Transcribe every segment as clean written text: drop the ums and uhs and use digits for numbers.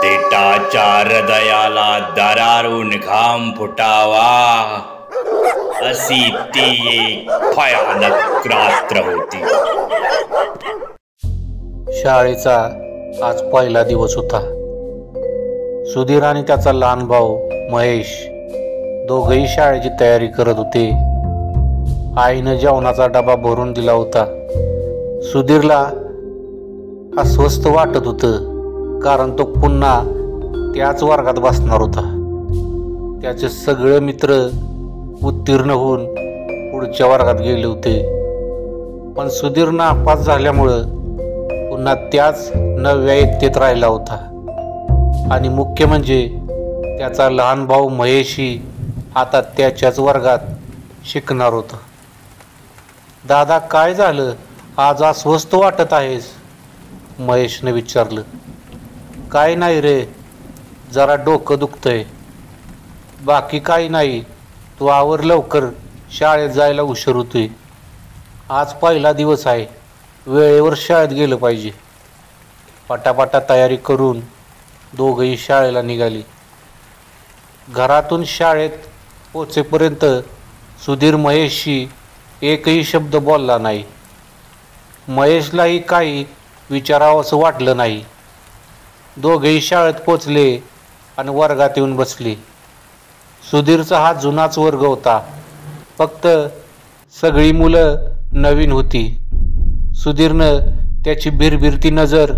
देटाच्या हृदयाला दरारून घाम फुटावा अशी ती एक भयानक रात्र होती. शाळेचा आज पहिला दिवस होता. सुधीर आणि त्याचा लहान भाऊ महेश दोघेही शाळेची तयारी करत होते. आईनं जेवणाचा डबा भरून दिला होता. सुधीरला अस्वस्थ वाटत होतं, कारण तो पुन्हा त्याच वर्गात बसणार होता. त्याचे सगळे मित्र उत्तीर्ण होऊन पुढच्या वर्गात गेले होते, पण सुधीर नापास झाल्यामुळं पुन्हा त्याच 9व्या इयत्तेत राहिला होता. आणि मुख्य म्हणजे त्याचा लहान भाऊ महेशही आता त्याच्याच वर्गात शिकणार होता. दादा, काय झालं? आज अस्वस्थ वाटत आहेस? महेशने विचारलं. काय नाही रे, जरा डोकं दुखतंय. बाकी काही नाही, तू आवर लवकर, शाळेत जायला उशीर होतोय. आज पहिला दिवस आहे, वेळेवर शाळेत गेलं पाहिजे. पटापटा तयारी करून दोघंही शाळेला निघाली. घरातून शाळेत पोचेपर्यंत सुधीर महेशशी एकही शब्द बोलला नाही. महेशलाही काही विचारावं असं वाटलं नाही. दोघेही शाळेत पोचले आणि वर्गात येऊन बसले. सुधीरचा हा जुनाच वर्ग होता, फक्त सगळी मुलं नवीन होती. सुधीरनं त्याची भिरभिरती नजर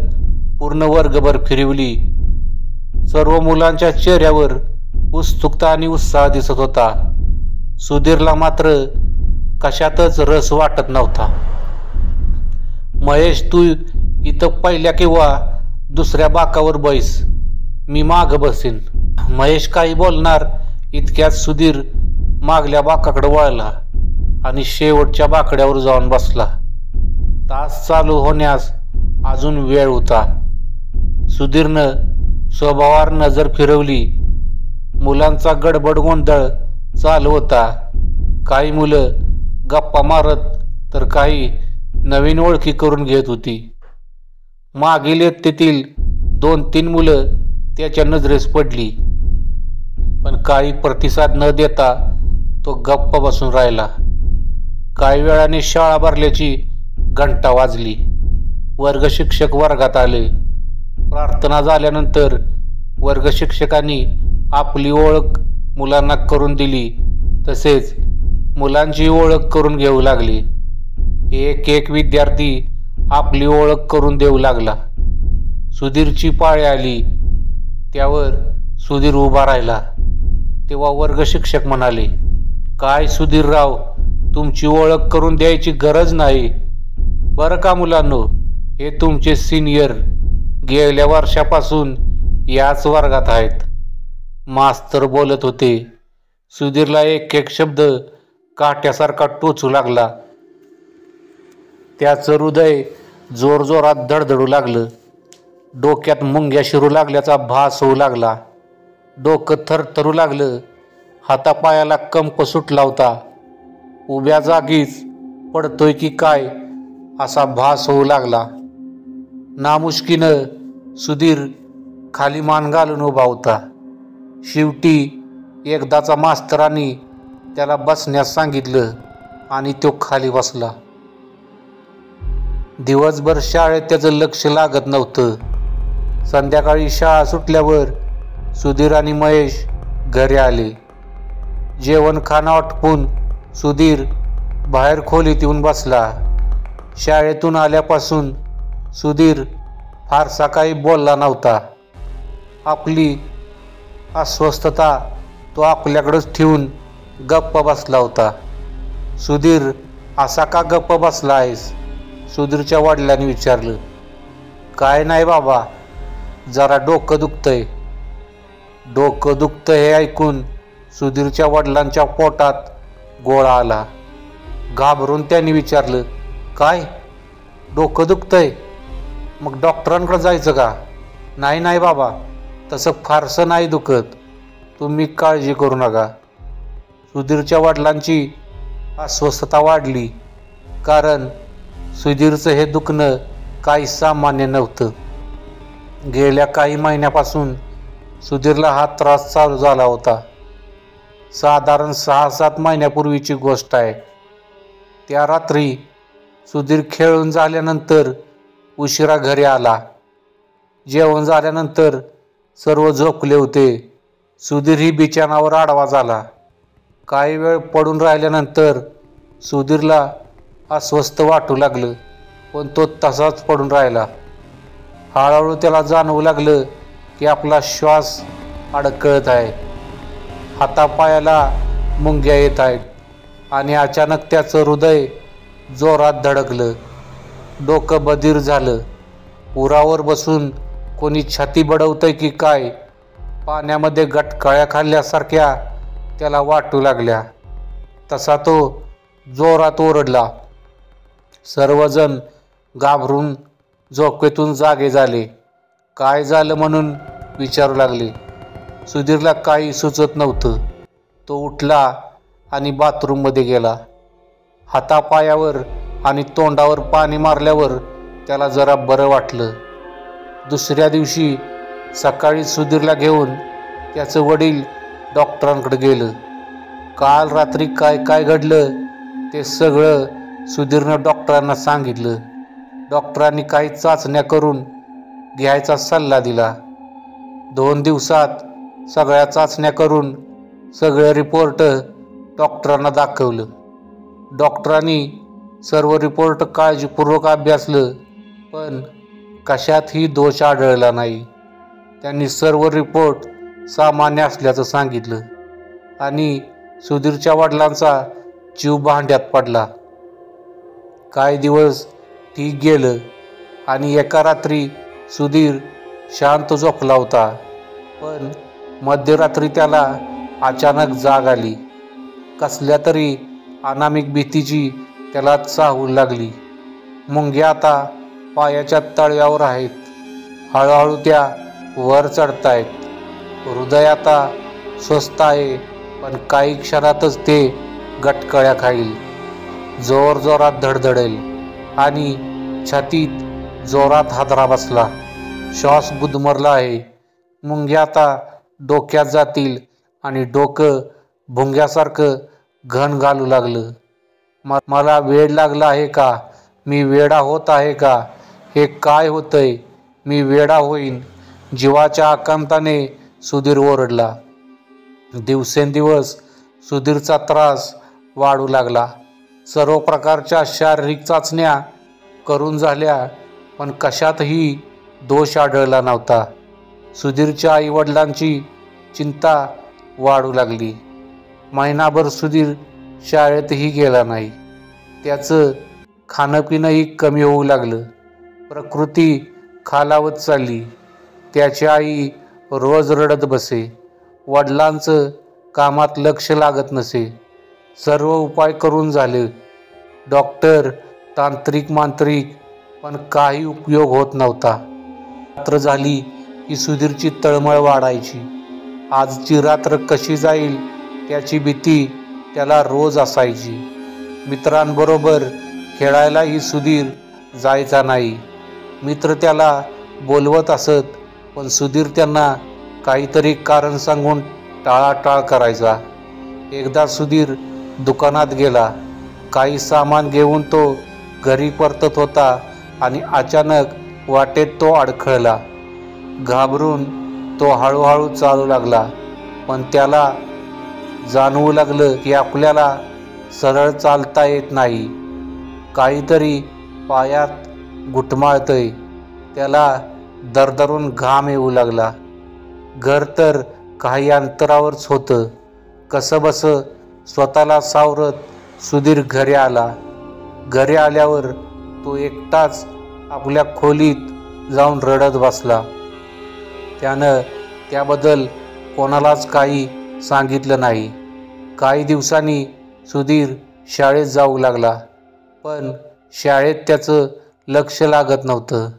पूर्ण वर्गभर फिरवली. सर्व मुलांच्या चेहऱ्यावर उत्सुकता आणि उत्साह दिसत होता. सुधीरला मात्र कशातच रस वाटत नव्हता. महेश, तू इथं पहिल्या किंवा दुसऱ्या बाकावर बैस, मी मागं बसेन. महेश काही बोलणार इतक्यात सुधीर मागल्या बाकाकडे वळला आणि शेवटच्या बाकड्यावर जाऊन बसला. तास चालू होण्यास अजून वेळ होता. सुधीरनं स्वभावावर नजर फिरवली. मुलांचा गडबड गोंधळ चालू होता. काही मुलं गप्पा मारत तर काही नवीन ओळखी करून घेत होती. मागील इयत्तेतील 2-3 मुलं त्याच्या नजरेस पडली, पण काही प्रतिसाद न देता तो गप्प बसून राहिला. काही वेळाने शाळा भरल्याची घंटा वाजली. वर्ग शिक्षक वर्गात आले. प्रार्थना झाल्यानंतर वर्ग शिक्षकांनी आपली ओळख मुलांना करून दिली, तसेच मुलांची ओळख करून घेऊ लागले. एक एक विद्यार्थी आपली ओळख करून देऊ लागला. सुधीरची पाळी आली. त्यावर सुधीर उभा राहिला. तेव्हा वर्ग शिक्षक म्हणाले, काय सुधीरराव, तुमची ओळख करून द्यायची गरज नाही बरं का मुलांनो, हे तुमचे सिनियर गेल्या वर्षापासून याच वर्गात आहेत. मास्तर बोलत होते. सुधीरला एक एक शब्द काट्यासारखा टोचू लागला. त्याचं हृदय जोरजोरात धडधडू लागलं. डोक्यात मुंग्या शिरू लागल्याचा भास होऊ लागला. डोकं थरथरू लागलं. हातापायाला कंप सुटला होता. उभ्या जागीच पडतोय की काय असा भास होऊ लागला. नामुष्कीनं सुधीर खाली मान घालून उभा होता. शेवटी एकदाचा मास्तरांनी त्याला बसण्यास सांगितलं आणि तो खाली बसला. दिवसभर शाळेत त्याचं लक्ष लागत नव्हतं. संध्याकाळी शाळा सुटल्यावर सुधीर आणि महेश घरी आले. जेवण खाणं आटपून सुधीर बाहेर खोलीत येऊन बसला. शाळेतून आल्यापासून सुधीर फारसा काही बोलला नव्हता. आपली अस्वस्थता तो आपल्याकडेच ठेवून गप्प बसला होता. सुधीर, असा का गप्प बसला आहेस? सुधीरच्या वडिलांनी विचारलं. काय नाही बाबा, जरा डोकं दुखतंय. डोकं दुखतं हे ऐकून सुधीरच्या वडिलांच्या पोटात गोळा आला. घाबरून त्यांनी विचारलं, काय, डोकं दुखतंय? मग डॉक्टरांकडे जायचं का? नाही नाही बाबा, तसं फारसं नाही दुखत, तुम्ही काळजी करू नका. सुधीरच्या वडिलांची अस्वस्थता वाढली, कारण सुधीरचं हे दुखणं काही सामान्य नव्हतं. गेल्या काही महिन्यापासून सुधीरला हा त्रास चालू झाला होता. साधारण 6-7 महिन्यापूर्वीची गोष्ट आहे. त्या रात्री सुधीर खेळून झाल्यानंतर उशिरा घरी आला. जेवण झाल्यानंतर सर्व झोपले होते. सुधीरही बिछाणावर आडवा झाला. काही वेळ पडून राहिल्यानंतर सुधीरला अस्वस्थ वाटू लागलं, पण तो तसाच पडून राहिला. हळूहळू त्याला जाणवू लागलं की आपला श्वास अडकळत आहे, हातापायाला मुंग्या येत आहेत आणि अचानक त्याचं हृदय जोरात धडकलं. डोकं बधीर झालं. उरावर बसून कोणी छाती बडवतंय की काय, पाण्यामध्ये गटकळ्या खाल्ल्यासारख्या त्याला वाटू लागल्या. तसा तो जोरात ओरडला. सर्वजण घाबरून झोपेतून जागे झाले. काय झालं म्हणून विचारू लागले. सुधीरला काही सुचत नव्हतं. तो उठला आणि बाथरूममध्ये गेला. हातापायावर आणि तोंडावर पाणी मारल्यावर त्याला जरा बरं वाटलं. दुसऱ्या दिवशी सकाळी सुधीरला घेऊन त्याचं वडील डॉक्टरांकडे गेलं. काल रात्री काय काय घडलं ते सगळं सुधीरनं डॉक्टरांना सांगितलं. डॉक्टरांनी काही चाचण्या करून घ्यायचा सल्ला दिला. 2 दिवसात सगळ्या चाचण्या करून सगळे रिपोर्ट डॉक्टरांना दाखवलं. डॉक्टरांनी सर्व रिपोर्ट काळजीपूर्वक अभ्यासलं, पण कशातही दोष आढळला नाही. त्यांनी सर्व रिपोर्ट सामान्य असल्याचं सांगितलं आणि सुधीरच्या वडिलांचा जीव भांड्यात पडला. काही दिवस ठीक गेलं आणि एका रात्री सुधीर शांत झोपला होता, पण मध्यरात्री त्याला अचानक जाग आली. कसल्या तरी अनामिक भीतीची त्याला चाहूल लागली. मुंग्या आता पायाच्या तळव्यावर आहेत. हळूहळू त्या वर चढतायत. हृदय आता स्वस्थ आहे, पण काही क्षणातच ते गटकळ्या खाईल. जोरजोरात धडधडेल आणि छातीत जोरात हादरा बसला. श्वास गुदमरला आहे. मुंग्या आता डोक्यात जातील आणि डोकं भुंग्यासारखं घन घालू लागलं. मला वेड लागला आहे का? मी वेडा होत आहे का? हे काय होतंय? मी वेडा होईन, जीवाच्या आकांताने सुधीर ओरडला. दिवसेंदिवस सुधीरचा त्रास वाढू लागला. सर्व प्रकारच्या शारीरिक चाचण्या करून झाल्या, पण कशातही दोष आढळला नव्हता. सुधीरच्या आईवडिलांची चिंता वाढू लागली. महिनाभर सुधीर शाळेतही गेला नाही. त्याचं खाणंपिणंही कमी होऊ लागलं. प्रकृती खालावत चालली. त्याची आई रोज रडत बसे. वडिलांचं कामात लक्ष लागत नसे. सर्व उपाय करून झाले. डॉक्टर, तांत्रिक, मांत्रिक, पण काही उपयोग होत नव्हता. रात्र झाली की सुधीरची तळमळ वाढायची. आजची रात्र कशी जाईल त्याची भीती त्याला रोज असायची. मित्रांबरोबर खेळायलाही सुधीर जायचा नाही. मित्र त्याला बोलवत असत, पण सुधीर त्यांना काहीतरी कारण सांगून टाळाटाळ करायचा. एकदा सुधीर दुकानात गेला. काही सामान घेऊन तो घरी परतत होता आणि अचानक वाटेत तो अडखळला. घाबरून तो हळूहळू चालू लागला, पण त्याला जाणवू लागलं की आपल्याला सरळ चालता येत नाही. काहीतरी पायात घुटमाळतंय. त्याला दरदरून घाम येऊ लागला. घर तर काही अंतरावरच होतं. कसंबसं स्वतःला सावरत सुधीर घरी आला. घरी आल्यावर तो एकटाच आपल्या खोलीत जाऊन रडत बसला. त्यानं त्याबद्दल कोणालाच काही सांगितलं नाही. काही दिवसांनी सुधीर शाळेत जाऊ लागला, पण शाळेत त्याचं लक्ष लागत नव्हतं.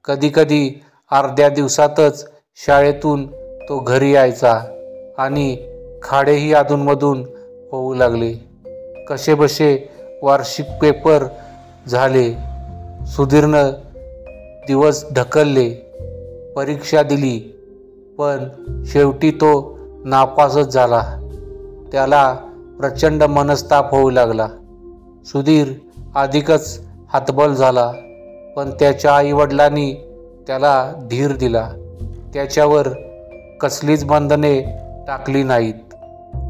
कधीकधी अर्ध्या दिवसातच शाळेतून तो घरी यायचा आणि खाडेही अधूनमधून होऊ लागले. कसेबसे वार्षिक पेपर झाले. सुधीरनं दिवस ढकलले, परीक्षा दिली, पण शेवटी तो नापासच झाला. त्याला प्रचंड मनस्ताप होऊ लागला. सुधीर अधिकच हतबल झाला, पण त्याच्या आईवडिलांनी त्याला धीर दिला. त्याच्यावर कसलीच बंधने टाकली नाहीत,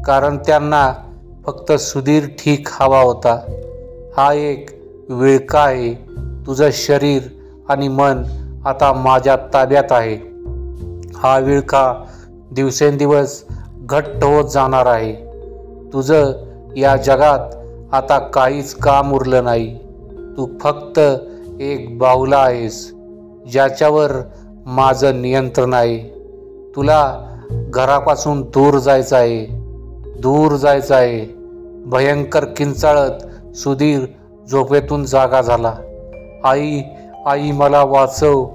कारण त्यांना फक्त सुधीर ठीक हवा होता. हा एक विळखा आहे. तुझं शरीर आणि मन आता माझ्या ताब्यात आहे. हा विळखा दिवसेंदिवस घट्ट होत जाणार आहे. तुझं या जगात आता काहीच काम उरलं नाही. तू फक्त एक बाहुला आहेस, ज्याच्यावर माझं नियंत्रण आहे. तुला घरापासून दूर जायचं आहे, दूर जायचं आहे. भयंकर किंचाळत सुधीर झोपेतून जागा झाला. आई, आई, मला वाचव.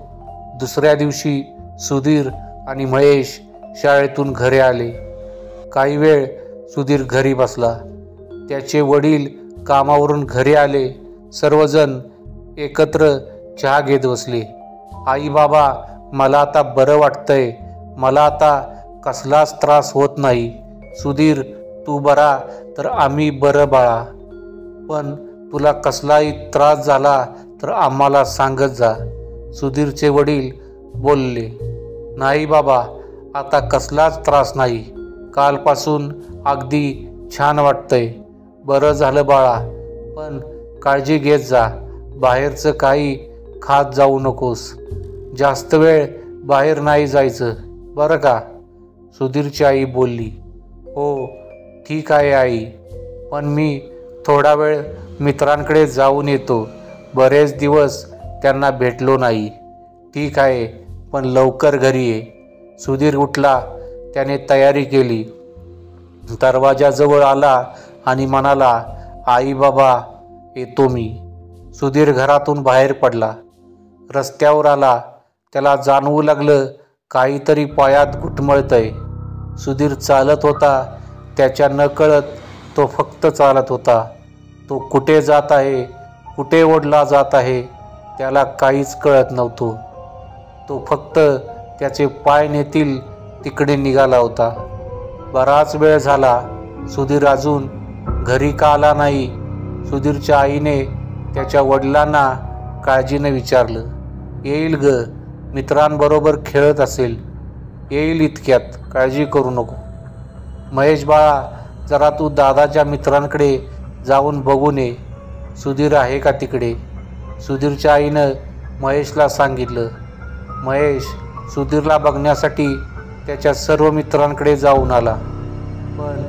दुसऱ्या दिवशी सुधीर आणि महेश शाळेतून घरी आले. काही वेळ सुधीर घरी बसला. त्याचे वडील कामावरून घरी आले. सर्वजण एकत्र चहा घेत बसले. आई, बाबा, मला आता बरं वाटतंय. मला आता कसलाच त्रास होत नाही. सुधीर, तू बरा तर आम्ही बरं बाळा. पण तुला कसलाही त्रास झाला तर आम्हाला सांगत जा. सुधीरचे वडील बोलले. नाही बाबा, आता कसलाच त्रास नाही. कालपासून अगदी छान वाटतंय. बरं झालं बाळा, पण काळजी घेत जा. बाहेरचं काही खात जाऊ नकोस. जास्त वेळ बाहेर नाही जायचं, बरं का? सुधीरची आई बोलली. हो, ठीक आहे आई, पण मी थोडा वेळ मित्रांकडे जाऊन येतो. बरेच दिवस त्यांना भेटलो नाही. ठीक आहे, पण लवकर घरी ये. सुधीर उठला. त्याने तयारी केली. दरवाजाजवळ आला आणि म्हणाला, आई, बाबा, येतो मी. सुधीर घरातून बाहेर पडला. रस्त्यावर आला. त्याला जाणवू लागलं काहीतरी पायात घुटमळतंय. सुधीर चालत होता. त्याच्या नकळत तो फक्त चालत होता. तो कुठे जात आहे, कुठे ओढला जात आहे, त्याला काहीच कळत नव्हतं. तो फक्त त्याचे पाय नेतील तिकडे निघाला होता. बराच वेळ झाला. सुधीर अजून घरी का आला नाही? सुधीरच्या आईने त्याच्या वडिलांना काळजीने विचारलं. येईल ग, मित्रांबरोबर खेळत असेल. येईल इतक्यात, काळजी करू नको. महेश बाळा, जरा तू दादाच्या मित्रांकडे जाऊन बघून ये. सुधीर आहे का तिकडे? सुधीरच्या आईनं महेशला सांगितलं. महेश सुधीरला बघण्यासाठी त्याच्या सर्व मित्रांकडे जाऊन आला, पण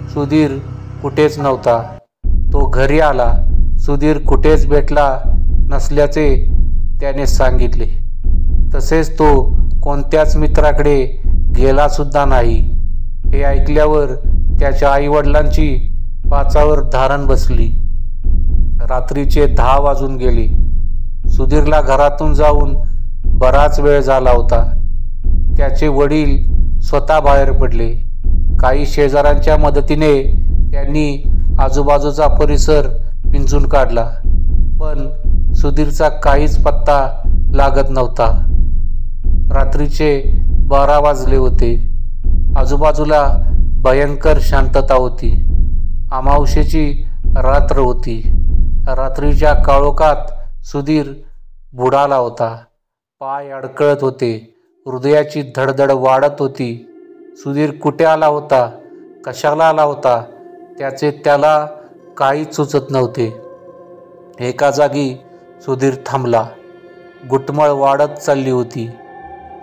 सुधीर कुठेच नव्हता. तो घरी आला. सुधीर कुठेच भेटला नसल्याचे त्याने सांगितले. तसेच तो कोणत्याच मित्राकडे गेला सुद्धा नाही. हे ऐकल्यावर त्याच्या आईवडिलांची पाचावर धारण बसली. रात्रीचे 10 वाजून गेले. सुधीरला घरातून जाऊन बराच वेळ झाला होता. त्याचे वडील स्वतः बाहेर पडले. काही शेजाऱ्यांच्या मदतीने त्यांनी आजूबाजूचा परिसर पिंजून काढला, पण सुधीरचा काहीच पत्ता लागत नव्हता. रात्रीचे 12 वाजले होते. आजूबाजूला भयंकर शांतता होती. अमावस्येची रात्र होती. रात्रीच्या काळोखात सुधीर बुडाला होता. पाय अडकळत होते. हृदयाची धडधड वाढत होती. सुधीर कुठे आला होता, कशाला आला होता, त्याचे त्याला काहीच सुचत नव्हते. एका जागी सुधीर थांबला. घुटमळ वाढत चालली होती.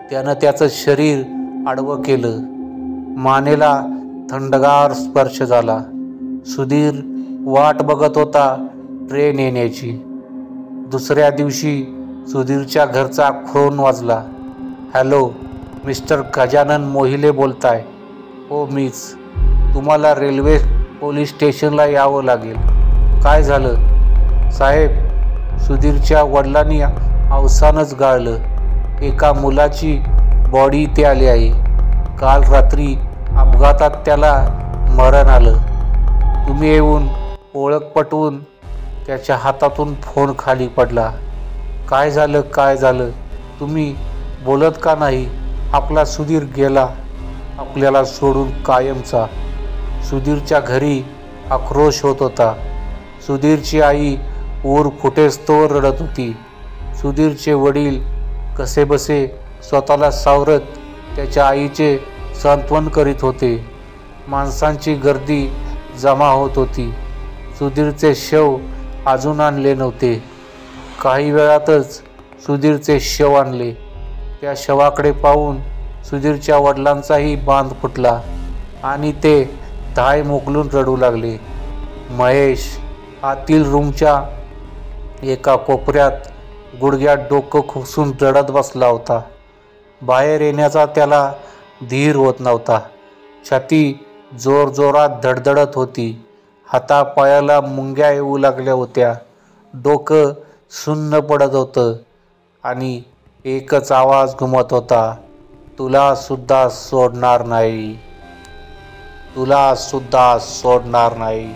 त्यानं त्याचं शरीर आडवं केलं. मानेला थंडगार स्पर्श झाला. सुधीर वाट बघत होता ट्रेन येण्याची. दुसऱ्या दिवशी सुधीरच्या घरचा फोन वाजला. हॅलो, मिस्टर गजानन मोहिले बोलताय. हो मीच. तुम्हाला रेल्वे पोलीस स्टेशनला यावं लागेल. काय झालं? साहेब, सुधीरच्या वडिलांनी अवसानच गाळलं. एका मुलाची बॉडी इथे आली आहे. काल रात्री अपघातात त्याला मरण आलं. तुम्ही येऊन ओळख पटवून. त्याच्या हातातून फोन खाली पडला. काय झालं, काय झालं? तुम्ही बोलत का नाही? आपला सुधीर गेला आपल्याला सोडून कायमचा. सुधीरच्या घरी आक्रोश होत होता. सुधीरची आई ऊर फुटेस्तोवर रडत होती. सुधीरचे वडील कसेबसे स्वतःला सावरत त्याच्या आईचे सांत्वन करीत होते. माणसांची गर्दी जमा होत होती. सुधीरचे शव अजून आणले नव्हते. काही वेळातच सुधीरचे शव आणले. त्या शवाकडे पाहून सुधीरच्या वडिलांचाही बांध फुटला आणि ते धाय मोकलून रडू लागले. महेश आतील रूमच्या एका कोपऱ्यात गुडघ्यात डोकं खुपसून रडत बसला होता. बाहेर येण्याचा त्याला धीर होत नव्हता. छाती जोरजोरात धडधडत होती. हातापायाला मुंग्या येऊ लागल्या होत्या. डोकं सुन्न पडत होतं आणि एकच आवाज घुमत होता, तुला सुद्धा सोडणार नाही, तुला सुद्धा सोडणार नाही.